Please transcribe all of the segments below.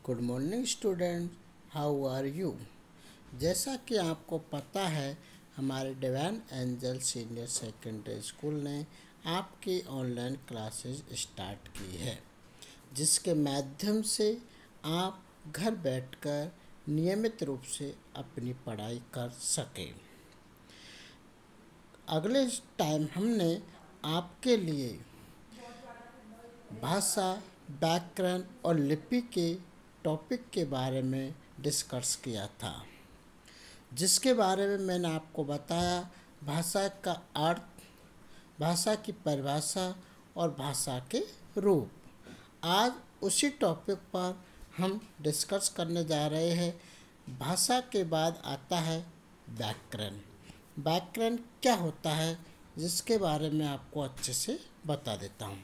Good morning student, how are you. जैसा कि आपको पता है, हमारे divine angel senior secondary school ने आपकी ऑनलाइन क्लासेस स्टार्ट की है, जिसके माध्यम से आप घर बैठकर नियमित रूप से अपनी पढ़ाई कर सकें। अगले टाइम हमने आपके लिए भाषा, व्याकरण और लिपि के टॉपिक के बारे में डिस्कस किया था, जिसके बारे में मैंने आपको बताया भाषा का अर्थ, भाषा की परिभाषा और भाषा के रूप। आज उसी टॉपिक पर हम डिस्कस करने जा रहे हैं। भाषा के बाद आता है व्याकरण। व्याकरण क्या होता है, जिसके बारे में आपको अच्छे से बता देता हूँ।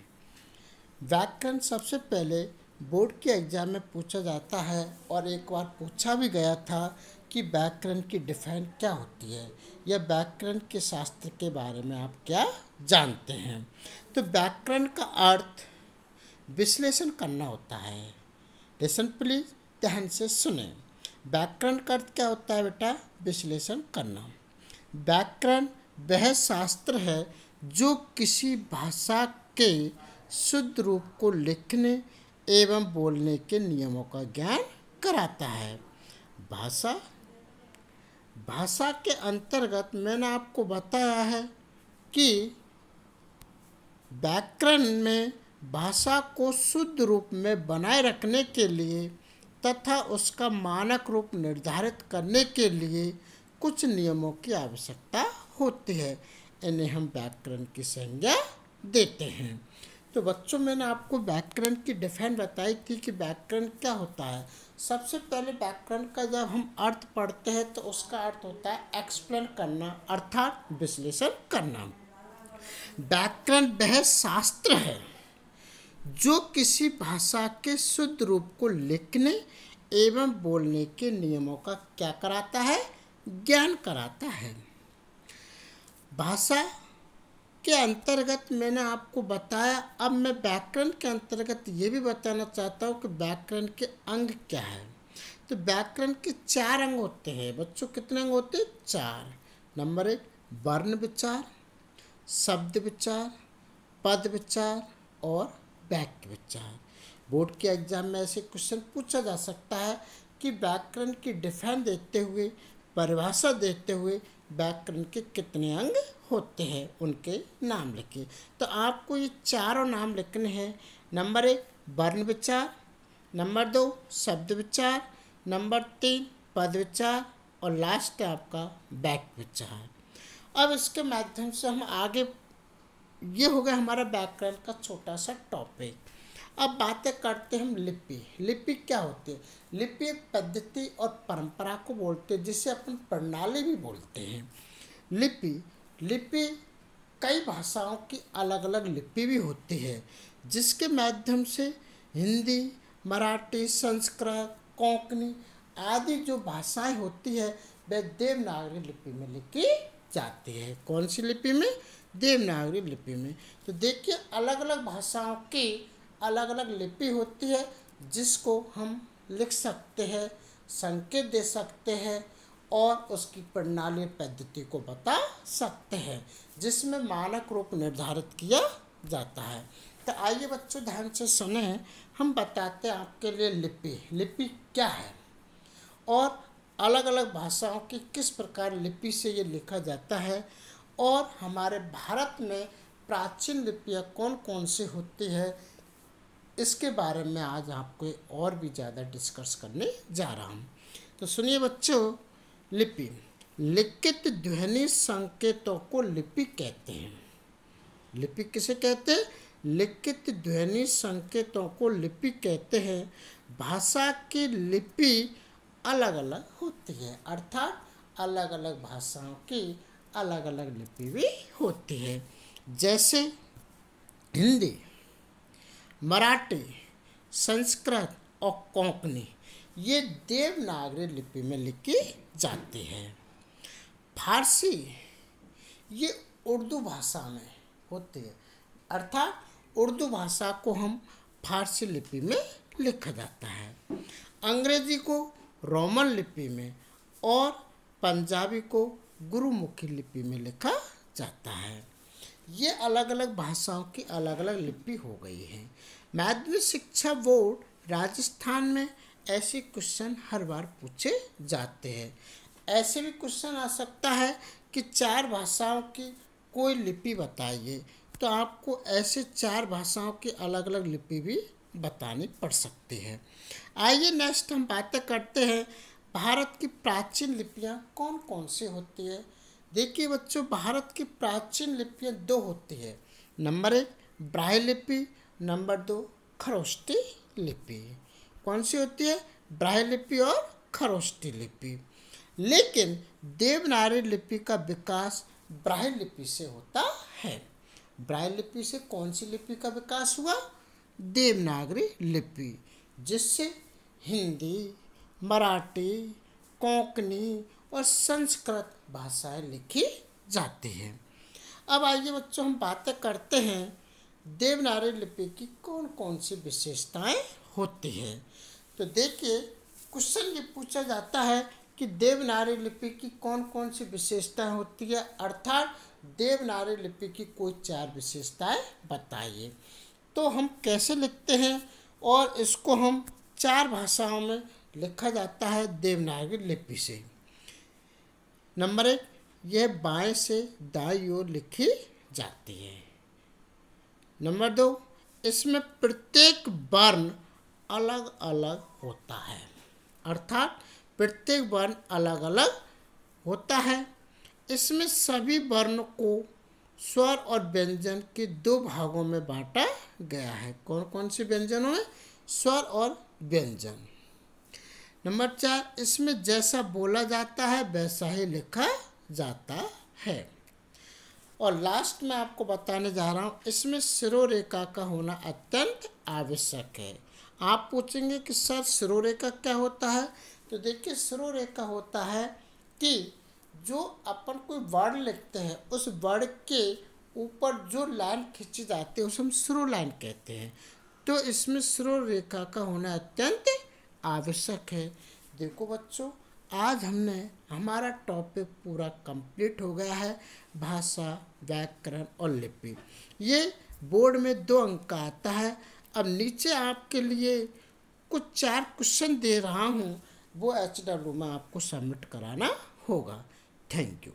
व्याकरण सबसे पहले बोर्ड के एग्ज़ाम में पूछा जाता है और एक बार पूछा भी गया था कि व्याकरण की डिफाइन क्या होती है या व्याकरण के शास्त्र के बारे में आप क्या जानते हैं। तो व्याकरण का अर्थ विश्लेषण करना होता है। लिसन प्लीज, ध्यान से सुने। व्याकरण का अर्थ क्या होता है बेटा? विश्लेषण करना। व्याकरण वह शास्त्र है जो किसी भाषा के शुद्ध रूप को लिखने एवं बोलने के नियमों का ज्ञान कराता है। भाषा के अंतर्गत मैंने आपको बताया है कि व्याकरण में भाषा को शुद्ध रूप में बनाए रखने के लिए तथा उसका मानक रूप निर्धारित करने के लिए कुछ नियमों की आवश्यकता होती है। इन्हें हम व्याकरण की संज्ञा देते हैं। तो बच्चों, मैंने आपको व्याकरण की डिफाइन बताई थी कि व्याकरण क्या होता है। सबसे पहले व्याकरण का जब हम अर्थ पढ़ते हैं तो उसका अर्थ होता है एक्सप्लेन करना, अर्थात विश्लेषण करना। व्याकरण वह शास्त्र है जो किसी भाषा के शुद्ध रूप को लिखने एवं बोलने के नियमों का क्या कराता है? ज्ञान कराता है। भाषा के अंतर्गत मैंने आपको बताया। अब मैं व्याकरण के अंतर्गत ये भी बताना चाहता हूँ कि व्याकरण के अंग क्या है। तो व्याकरण के 4 अंग होते हैं बच्चों। कितने अंग होते हैं? 4। नंबर 1 वर्ण विचार, शब्द विचार, पद विचार और वाक्य विचार। बोर्ड के एग्जाम में ऐसे क्वेश्चन पूछा जा सकता है कि व्याकरण की डिफाइन देते हुए, परिभाषा देते हुए व्याकरण के कितने अंग होते हैं, उनके नाम लिखिए। तो आपको ये चारों नाम लिखने हैं। नंबर 1 वर्ण विचार, नंबर 2 शब्द विचार, नंबर 3 पद विचार और लास्ट है आपका वाक्य विचार। अब इसके माध्यम से हम आगे, ये हो गया हमारा व्याकरण का छोटा सा टॉपिक। अब बातें करते हैं हम लिपि। लिपि क्या होती है? लिपि एक पद्धति और परंपरा को बोलते हैं, जिसे अपन प्रणाली भी बोलते हैं। लिपि कई भाषाओं की अलग अलग लिपि भी होती है, जिसके माध्यम से हिंदी, मराठी, संस्कृत, कोंकणी आदि जो भाषाएं होती है वह देवनागरी लिपि में लिखी जाती है। कौन सी लिपि में? देवनागरी लिपि में। तो देखिए, अलग अलग भाषाओं की अलग अलग लिपि होती है, जिसको हम लिख सकते हैं, संकेत दे सकते हैं और उसकी प्रणाली पद्धति को बता सकते हैं, जिसमें मानक रूप निर्धारित किया जाता है। तो आइए बच्चों, ध्यान से सुने। हम बताते हैं आपके लिए लिपि क्या है और अलग अलग भाषाओं की किस प्रकार लिपि से ये लिखा जाता है, और हमारे भारत में प्राचीन लिपियाँ कौन कौन सी होती है, इसके बारे में आज आपको और भी ज़्यादा डिस्कस करने जा रहा हूँ। तो सुनिए बच्चों, लिपि लिखित ध्वनि संकेतों को लिपि कहते हैं। लिपि किसे कहते हैं? लिखित ध्वनि संकेतों को लिपि कहते हैं। भाषा की लिपि अलग अलग होती है, अर्थात अलग अलग भाषाओं की अलग अलग लिपि भी होती है। जैसे हिंदी, मराठी, संस्कृत और कोंकणी ये देवनागरी लिपि में लिखी जाती है। फारसी ये उर्दू भाषा में होती है, अर्थात उर्दू भाषा को हम फारसी लिपि में लिखा जाता है। अंग्रेजी को रोमन लिपि में और पंजाबी को गुरुमुखी लिपि में लिखा जाता है। ये अलग अलग भाषाओं की अलग अलग लिपि हो गई है। माध्यमिक शिक्षा बोर्ड राजस्थान में ऐसे क्वेश्चन हर बार पूछे जाते हैं। ऐसे भी क्वेश्चन आ सकता है कि 4 भाषाओं की कोई लिपि बताइए, तो आपको ऐसे 4 भाषाओं की अलग अलग लिपि भी बतानी पड़ सकती है। आइए नेक्स्ट हम बातें करते हैं भारत की प्राचीन लिपियाँ कौन कौन सी होती है। देखिए बच्चों, भारत की प्राचीन लिपियाँ 2 होती है। नंबर 1 ब्राह्मी लिपि, नंबर 2 खरोष्टी लिपि। कौन सी होती है? ब्राह्मी लिपि और खरोष्टी लिपि। लेकिन देवनागरी लिपि का विकास ब्राह्मी लिपि से होता है। ब्राह्मी लिपि से कौन सी लिपि का विकास हुआ? देवनागरी लिपि, जिससे हिंदी, मराठी, कोंकणी और संस्कृत भाषाएं लिखी जाती हैं। अब आइए बच्चों, हम बातें करते हैं देवनागरी लिपि की कौन कौन सी विशेषताएं होती हैं। तो देखिए, क्वेश्चन ये पूछा जाता है कि देवनागरी लिपि की कौन कौन सी विशेषताएं होती है, अर्थात देवनागरी लिपि की कोई 4 विशेषताएं बताइए। तो हम कैसे लिखते हैं, और इसको हम 4 भाषाओं में लिखा जाता है देवनागरी लिपि से। नंबर 1, यह बाएं से दाईं ओर लिखी जाती है। नंबर 2, इसमें प्रत्येक वर्ण अलग अलग होता है, अर्थात प्रत्येक वर्ण अलग अलग होता है। इसमें सभी वर्ण को स्वर और व्यंजन के 2 भागों में बांटा गया है। कौन कौन से व्यंजनों में? स्वर और व्यंजन। नंबर 4, इसमें जैसा बोला जाता है वैसा ही लिखा जाता है। और लास्ट में आपको बताने जा रहा हूँ, इसमें सिरोरेखा का होना अत्यंत आवश्यक है। आप पूछेंगे कि सर सिरोरेखा क्या होता है? तो देखिए, सिरोरेखा होता है कि जो अपन कोई वर्ड लिखते हैं उस वर्ड के ऊपर जो लाइन खींची जाती है उसे हम सिरो लाइन कहते हैं। तो इसमें सिरोरेखा का होना अत्यंत आवश्यक है। देखो बच्चों, आज हमने हमारा टॉपिक पूरा कंप्लीट हो गया है, भाषा, व्याकरण और लिपि। ये बोर्ड में 2 अंक का आता है। अब नीचे आपके लिए कुछ 4 क्वेश्चन दे रहा हूँ, वो HW में आपको सबमिट कराना होगा। Thank you.